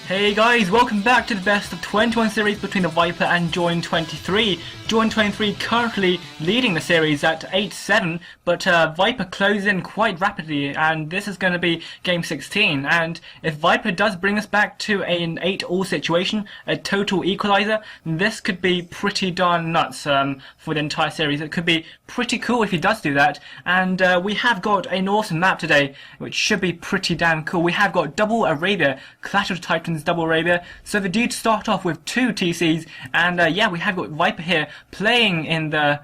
Hey guys, welcome back to the best of 21 series between the Viper and Join23. Join23 currently leading the series at 8-7, but Viper closes in quite rapidly, and this is going to be game 16. And if Viper does bring us back to an 8-all situation, a total equalizer, this could be pretty darn nuts for the entire series. It could be pretty cool if he does do that. And we have got an awesome map today, which should be pretty damn cool. We have got Double Arabia, Clash of Titans Double Arabia. So the dudes start off with 2 TCs, and yeah, we have got Viper here playing in the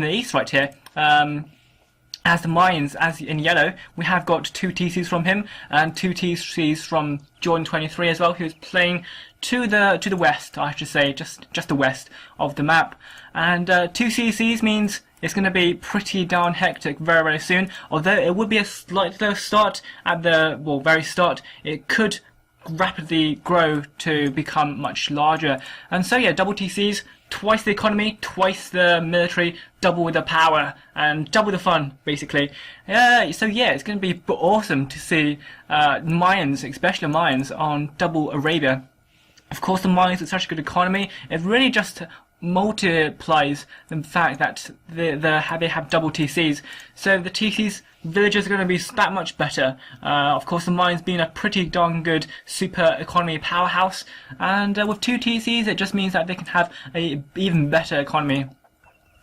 east right here. As the mines, as in yellow, we have got 2 TCs from him and 2 TCs from Join23 as well, who's playing to the west, I should say, just the west of the map. And 2 CCs means it's going to be pretty darn hectic very soon. Although it would be a slight slow start at the very start, it could rapidly grow to become much larger. And so yeah, double TCs, twice the economy, twice the military, double the power, and double the fun, basically. So yeah, it's going to be awesome to see mines, especially mines, on Double Arabia. Of course, the mines with such a good economy, it really just multiplies the fact that they have double TCs. So the TCs villages are going to be that much better. Of course, the mines being a pretty darn good super economy powerhouse, and with 2 TCs, it just means that they can have a even better economy.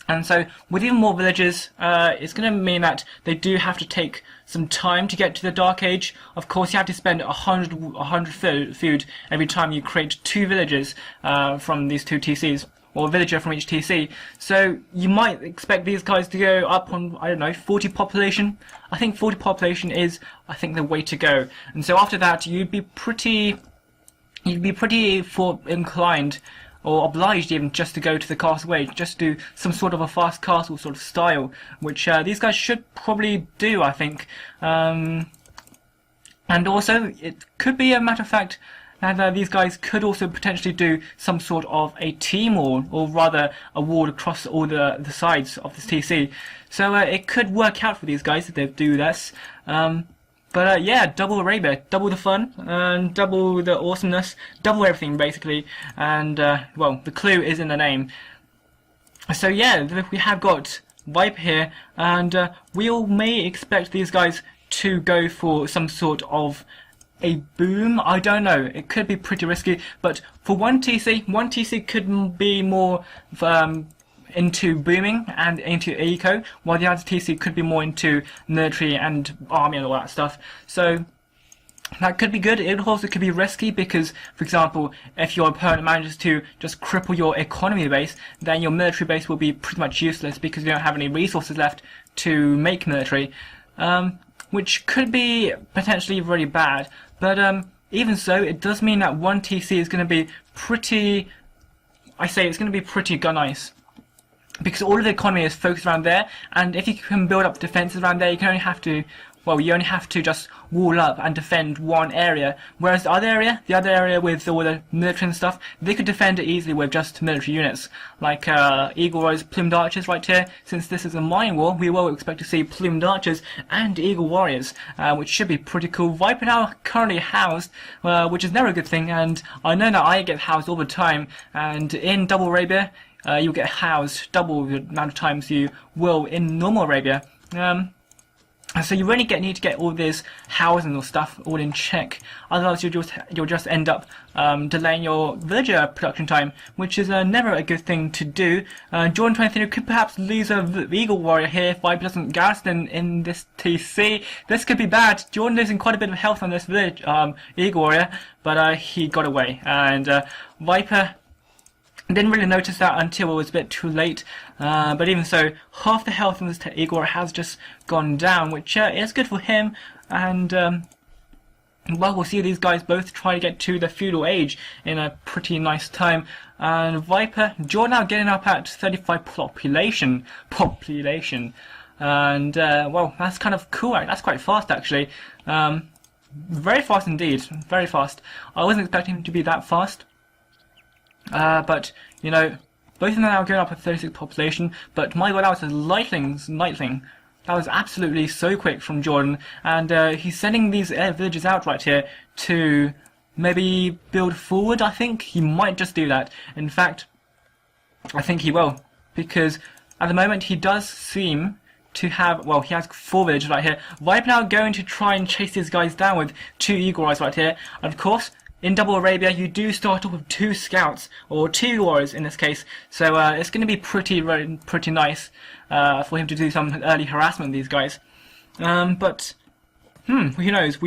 And so, with even more villages, it's going to mean that they do have to take some time to get to the Dark Age. Of course, you have to spend 100 food every time you create 2 villages from these 2 TCs. Or a villager from each TC. So you might expect these guys to go up on, I don't know, 40 population. I think 40 population is, I think, the way to go. And so after that, you'd be pretty inclined or obliged even just to go to the castle way, just to do some sort of a fast castle sort of style, which these guys should probably do, I think. And also, it could be a matter of fact, and these guys could also potentially do some sort of a team wall, or rather a wall across all the sides of this TC. So it could work out for these guys if they do this. But yeah, Double Arabia, double the fun, and double the awesomeness, double everything basically. And well, the clue is in the name. So yeah, we have got Viper here, and we all may expect these guys to go for some sort of a boom. I don't know, it could be pretty risky, but for one TC could be more into booming and into eco, while the other TC could be more into military and army and all that stuff. So that could be good. It also could be risky because, for example, if your opponent manages to just cripple your economy base, then your military base will be pretty much useless because you don't have any resources left to make military. Which could be potentially really bad, but even so, it does mean that one TC is going to be pretty, it's going to be pretty nice, because all of the economy is focused around there, and if you can build up defenses around there, you only have to just wall up and defend one area, whereas the other area with all the military and stuff, they could defend it easily with just military units, like Eagle Warriors, Plumed Archers right here. Since this is a mine war, we will expect to see Plumed Archers and Eagle Warriors, which should be pretty cool. Viper now currently housed, which is never a good thing, and I know that I get housed all the time, and in Double Arabia, you'll get housed double the amount of times you will in normal Arabia. So you really need to get all this housing or stuff all in check, otherwise you'll just end up delaying your villager production time, which is never a good thing to do. Join23 could perhaps lose a Eagle Warrior here if Viper doesn't garrison in this TC. This could be bad. Jordan losing quite a bit of health on this village Eagle Warrior, but he got away, and Viper didn't really notice that until it was a bit too late, but even so, half the health in this Igor has just gone down, which is good for him, and well, we'll see these guys both try to get to the feudal age in a pretty nice time. And Viper, Jordan now getting up at 35 population, and well, that's kind of cool. That's quite fast actually, very fast indeed, very fast. I wasn't expecting him to be that fast. But, you know, both of them are now going up at 36 population, but my god, that was a lightning. That was absolutely so quick from Jordan, and he's sending these villagers out right here to maybe build forward. I think he might just do that. In fact, I think he will, because at the moment he does seem to have, well, he has 4 villagers right here. Viper now going to try and chase these guys down with 2 eagle eyes right here. And of course, in Double Arabia, you do start off with 2 scouts, or 2 warriors in this case. So it's going to be pretty nice for him to do some early harassment of these guys. But who knows?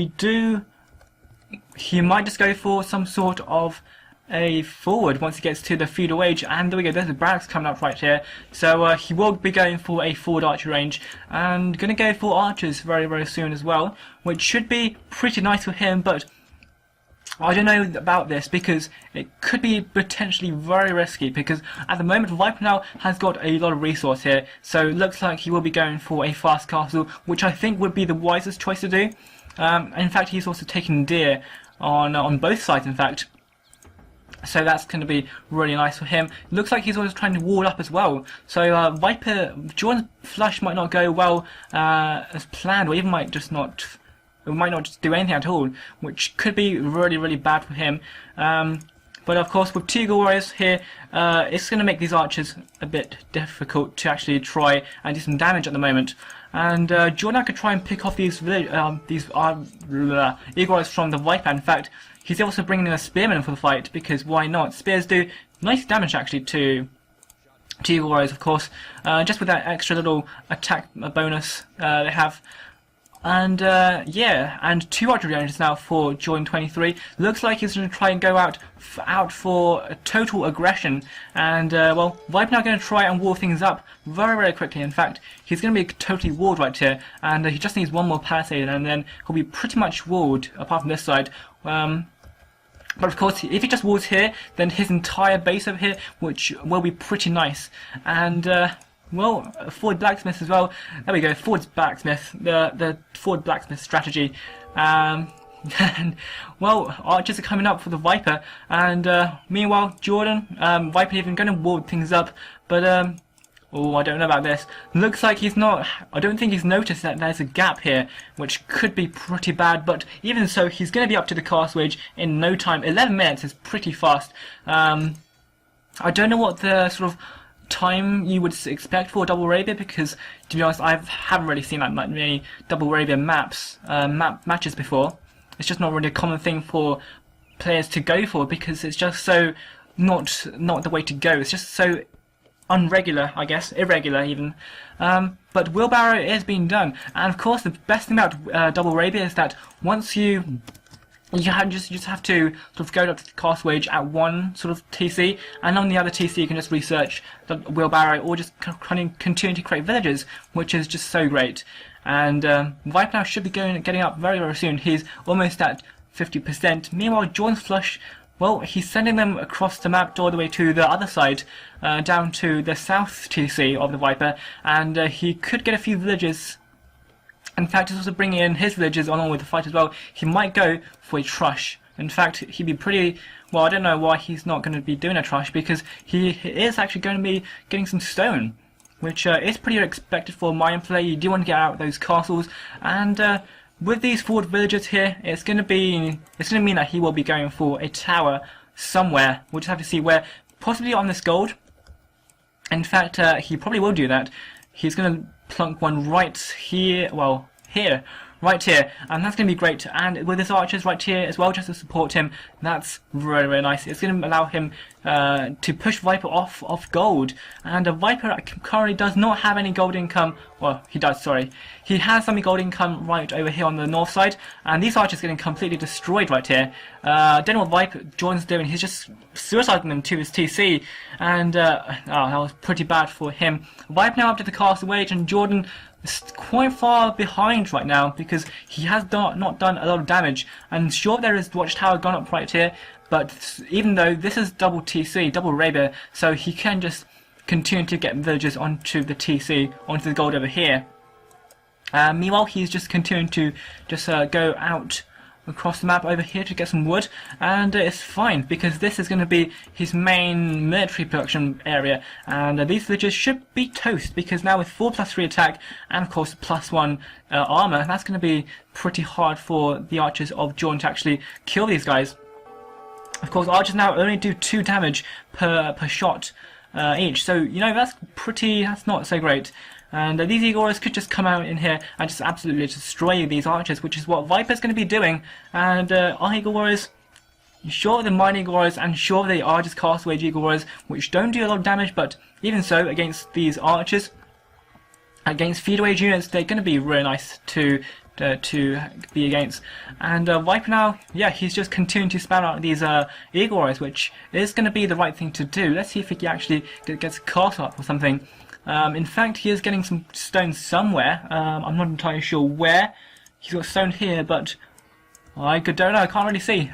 He might just go for some sort of a forward once he gets to the feudal age, and there we go, there's the barracks coming up right here. So he will be going for a forward archer range, and going to go for archers very soon as well, which should be pretty nice for him. But I don't know about this, because it could be potentially very risky, because at the moment Viper now has got a lot of resource here, so it looks like he will be going for a fast castle, which I think would be the wisest choice to do. In fact, he's also taking deer on both sides, in fact. So that's going to be really nice for him. Looks like he's always trying to wall up as well. So Viper, Jordan's flush might not go well as planned, or even might not just do anything at all, which could be really bad for him. But of course, with 2 warriors here, it's going to make these archers a bit difficult to actually try and do some damage at the moment. And Jordan could try and pick off these eagles from the Viper. In fact, he's also bringing in a spearman for the fight, because why not? Spears do nice damage actually to eagle warriors, of course, just with that extra little attack bonus they have. And yeah, and 2 archery ranges now for Jordan 23. Looks like he's going to try and go out for a total aggression. And well, Viper now going to try and wall things up very quickly. In fact, he's going to be totally walled right here, and he just needs 1 more palisade, and then he'll be pretty much walled apart from this side. But of course, if he just walls here, then his entire base over here, which will be pretty nice. And well, forward blacksmith as well. There we go, forward blacksmith, the forward blacksmith strategy. And well, archers are coming up for the Viper, and meanwhile, Jordan, Viper even going to wall things up, but oh, I don't know about this. Looks like he's not. I don't think he's noticed that there's a gap here, which could be pretty bad. But even so, he's going to be up to the castle age in no time. 11 minutes is pretty fast. I don't know what the sort of time you would expect for Double Arabia, because to be honest, I haven't really seen that many Double Arabia matches before. It's just not really a common thing for players to go for, because it's just so not the way to go. It's just so unregular, I guess, irregular even. But wheelbarrow is being done, and of course the best thing about Double Arabia is that once you just have to sort of go up to the castle age at 1 sort of TC, and on the other TC you can just research the wheelbarrow, or just continue to create villages, which is just so great. And Viper now should be getting up very soon. He's almost at 50%. Meanwhile, Jordan's flush, well, he's sending them across the map all the way to the other side, down to the south TC of the Viper, and he could get a few villages. In fact, he's also bringing in his villagers along with the fight as well. He might go for a trush. In fact, he'd be pretty. Well, I don't know why he's not going to be doing a trush, because he is actually going to be getting some stone, which is pretty expected for mine play. You do want to get out those castles, and with these forward villagers here, it's going to mean that he will be going for a tower somewhere. We'll just have to see where, possibly on this gold. In fact, he probably will do that. He's going to plunk one right here, well, here, right here, and that's going to be great. And with his archers right here as well, just to support him, that's very nice. It's going to allow him to push Viper off gold, and Viper currently does not have any gold income. Well, he does, sorry. He has some gold income right over here on the north side, and these archers are getting completely destroyed right here. I don't know what Viper Jordan's doing. He's just suiciding them to his TC, and oh, that was pretty bad for him. Viper now up to the castle age, and Jordan is quite far behind right now, because he has not done a lot of damage. And sure, there is watchtower gone up right here, but even though this is double TC, Double Arabia, so he can just continue to get villagers onto the TC, onto the gold over here. Meanwhile, he's just continuing to just go out across the map over here to get some wood, and it's fine, because this is going to be his main military production area, and these villagers should be toast, because now with 4+3 attack and of course +1 armor, that's going to be pretty hard for the archers of Jordan to actually kill these guys. Of course, archers now only do 2 damage per shot each, so you know that's not so great. And these eagle warriors could just come out in here and just absolutely destroy these archers, which is what Viper's going to be doing. And our eagle warriors, sure the mine eagle warriors, and sure they are just castaway eagle warriors, which don't do a lot of damage, but even so, against these archers, against feed-away units, they're going to be really nice to be against. And Viper now, yeah, he's just continuing to spam out these eagle warriors, which is going to be the right thing to do. Let's see if he actually gets a castle up or something. In fact, he is getting some stone somewhere. I'm not entirely sure where. He's got stone here, but I don't know. I can't really see.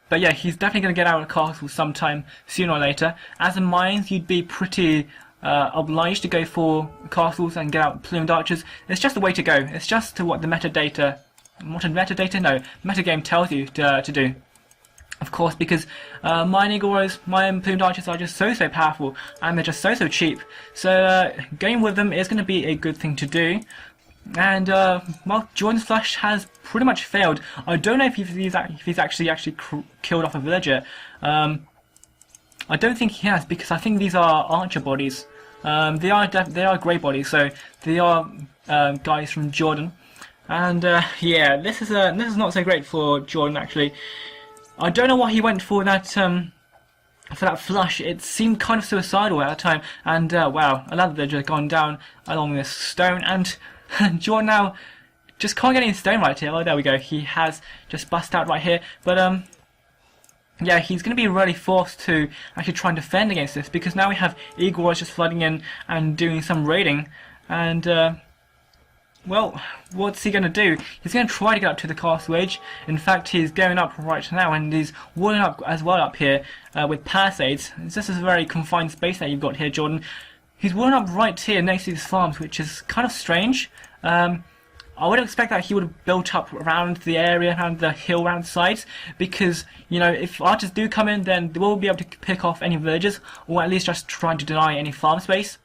But yeah, he's definitely going to get out of the castle sometime sooner or later. As in mines, you'd be pretty obliged to go for castles and get out plumed archers. It's just the way to go. It's just what the metadata, metagame tells you to do. Of course, because mine eagle warriors, mine plumed archers are just so powerful, and they're just so cheap. So going with them is going to be a good thing to do. And well, Jordan's flush has pretty much failed. I don't know if he's actually killed off a villager. I don't think he has, because I think these are archer bodies. They are grey bodies, so they are guys from Jordan. And yeah, this is not so great for Jordan actually. I don't know why he went for that flush. It seemed kind of suicidal at the time. And wow, another villager has gone down along this stone, and Jordan now just can't get any stone right here. Oh, there we go. He has just bust out right here, but yeah, he's going to be really forced to actually try and defend against this, because now we have eagle warriors just flooding in and doing some raiding. And well, what's he going to do? He's going to try to get up to the castle edge. In fact, he's going up right now, and he's walling up as well up here with palisades. This is a very confined space that you've got here, Jordan. He's walling up right here next to these farms, which is kind of strange. I would expect that he would have built up around the area, around the hill, around the sides, because, you know, if archers do come in, then they will be able to pick off any villagers, or at least just try to deny any farm space.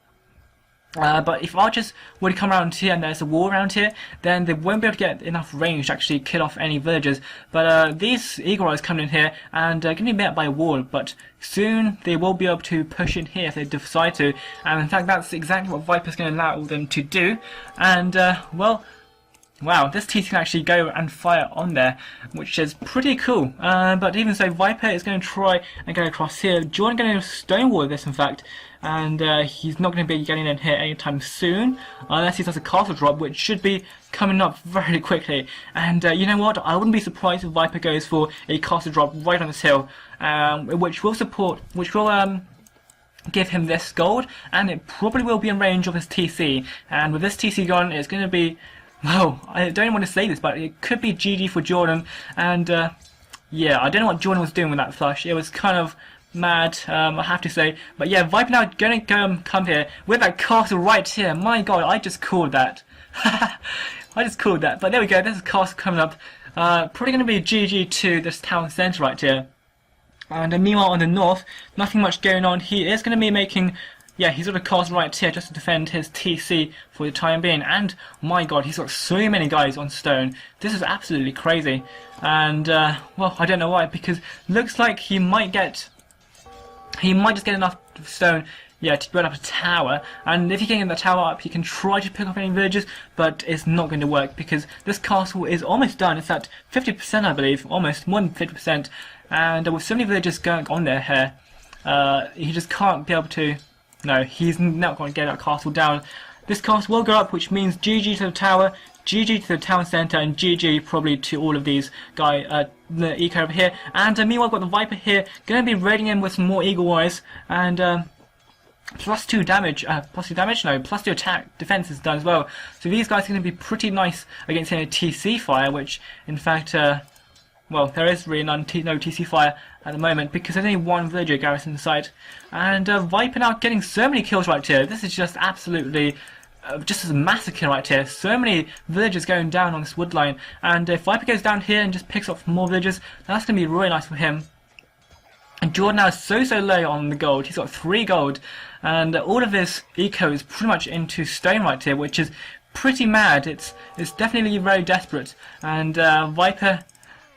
But if archers were to come around here and there's a wall around here, then they won't be able to get enough range to actually kill off any villagers. But these eagle warriors coming in here and going to be met by a wall, but soon they will be able to push in here if they decide to. And in fact, that's exactly what Viper's going to allow them to do. And well, wow, this TC can actually go and fire on there, which is pretty cool. But even so, Viper is going to try and go across here. Jordan going to stonewall this, in fact, and he's not going to be getting in here anytime soon, unless he does a castle drop, which should be coming up very quickly. And you know what? I wouldn't be surprised if Viper goes for a castle drop right on this hill, which will give him this gold, and it probably will be in range of his TC. And with this TC gone, it's going to be, well, I don't even want to say this, but it could be GG for Jordan. And yeah, I don't know what Jordan was doing with that flush. It was kind of mad, I have to say. But yeah, Viper now going to come here with that castle right here. My god, I just called that. I just called that. But there we go, there's a castle coming up. Probably going to be GG to this town centre right here. And meanwhile on the north, nothing much going on. He is going to be making, yeah, he's got a castle right here just to defend his TC for the time being. And my god, he's got so many guys on stone. This is absolutely crazy. And well, I don't know why, because looks like he might just get enough stone, yeah, to build up a tower. And if he can get the tower up, he can try to pick off any villagers, but it's not going to work, because this castle is almost done. It's at 50%, I believe, almost more than 50%. And with so many villagers going on there here, he just can't be able to. No, he's not going to get that castle down. This castle will go up, which means GG to the tower, GG to the town centre, and GG probably to all of these guys, the eco over here. And meanwhile, I've got the Viper here, going to be raiding him with some more eagle warriors, and +2 damage, +2 damage, no, +2 attack, defense is done as well. So these guys are going to be pretty nice against any TC fire, which in fact, well, there is really no TC fire at the moment, because there's only one villager garrison in sight. And Viper now getting so many kills right here. This is just absolutely just a massacre right here. So many villagers going down on this wood line. And if Viper goes down here and just picks up more villagers, that's going to be really nice for him. And Jordan now is so low on the gold. He's got 3 gold. And all of this eco is pretty much into stone right here, which is pretty mad. It's definitely very desperate. And Viper,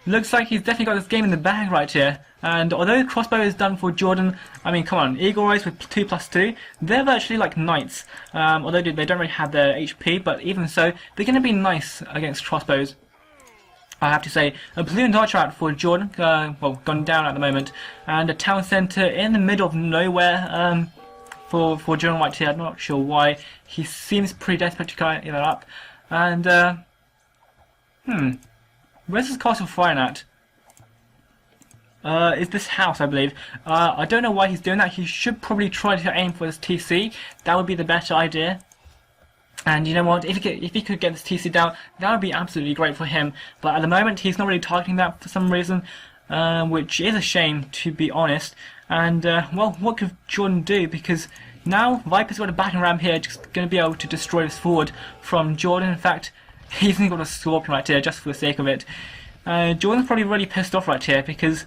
Looks like he's definitely got this game in the bag right here. And although crossbow is done for Jordan, I mean, come on, Eagle Eyes with 2+2, they're virtually like knights. Although they don't really have their HP, but even so, they're going to be nice against crossbows. I have to say, a balloon archer out for Jordan, well, gone down at the moment, and a town centre in the middle of nowhere for Jordan right here. I'm not sure why. He seems pretty desperate to get that up. And, where's this castle firing at? Is this house, I believe. I don't know why he's doing that. He should probably try to aim for this TC. That would be the better idea. And you know what, if he could get this TC down, that would be absolutely great for him. But at the moment, he's not really targeting that for some reason, which is a shame, to be honest. And, well, what could Jordan do? Because now, Viper's got a battering ram here, just going to be able to destroy this forward from Jordan. In fact, he's even got a scorpion right here, just for the sake of it. Jordan's probably really pissed off right here, because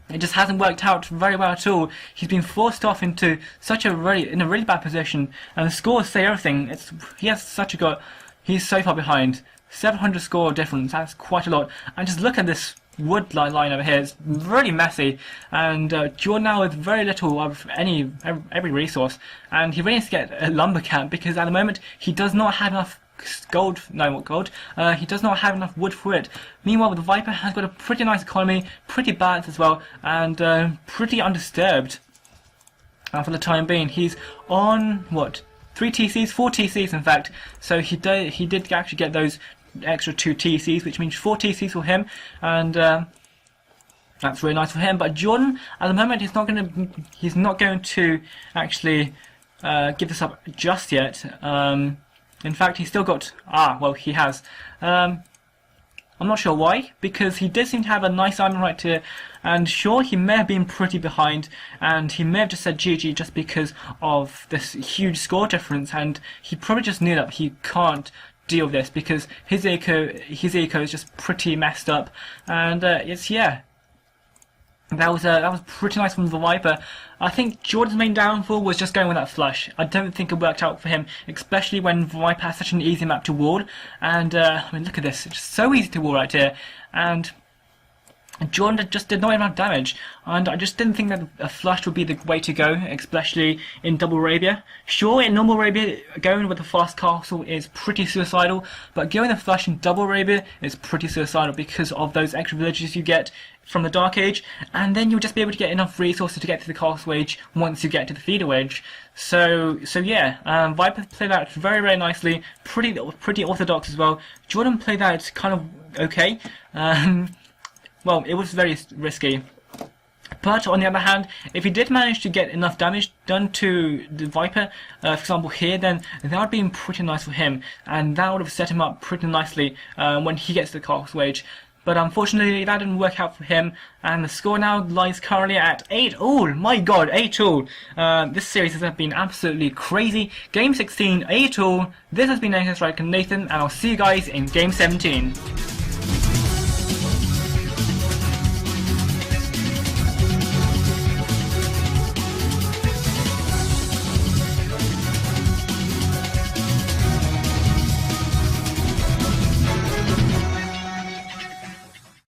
it just hasn't worked out very well at all. He's been forced off into such a really bad position, and the scores say everything. He's so far behind. 700 score difference. That's quite a lot. And just look at this wood line over here. It's really messy, and Jordan now with very little of every resource, and he really needs to get a lumber camp, because at the moment he does not have enough he does not have enough wood for it. Meanwhile, the Viper has got a pretty nice economy, pretty balanced as well, and pretty undisturbed for the time being. He's on, what, 4 TCs in fact, so he did actually get those extra 2 TCs, which means 4 TCs for him, and that's really nice for him. But Jordan, at the moment, he's not going to actually give this up just yet. In fact, he's still got... he has. I'm not sure why, because he did seem to have a nice army right here, and sure, he may have been pretty behind, and he may have just said GG just because of this huge score difference, and he probably just knew that he can't deal with this, because his eco is just pretty messed up, and that was pretty nice from the Viper. I think Jordan's main downfall was just going with that flush. I don't think it worked out for him, especially when Viper has such an easy map to ward. And I mean, look at this; it's so easy to ward right here. And Jordan just did not even have damage, and I just didn't think that a flush would be the way to go, especially in double Arabia. Sure, in normal Arabia, going with a fast castle is pretty suicidal, but going the flush in double Arabia is pretty suicidal because of those extra villages you get from the Dark Age, and then you'll just be able to get enough resources to get to the castle age once you get to the feeder age. So yeah, Viper played that very, very nicely, pretty orthodox as well. Jordan played that kind of okay. Well, it was very risky. But on the other hand, if he did manage to get enough damage done to the Viper, for example here, then that would have been pretty nice for him, and that would have set him up pretty nicely when he gets to the castle age. But unfortunately, that didn't work out for him, and the score now lies currently at 8-all. My god, 8-all. This series has been absolutely crazy. Game 16, 8-all. This has been NKZStryker Nathan, and I'll see you guys in Game 17.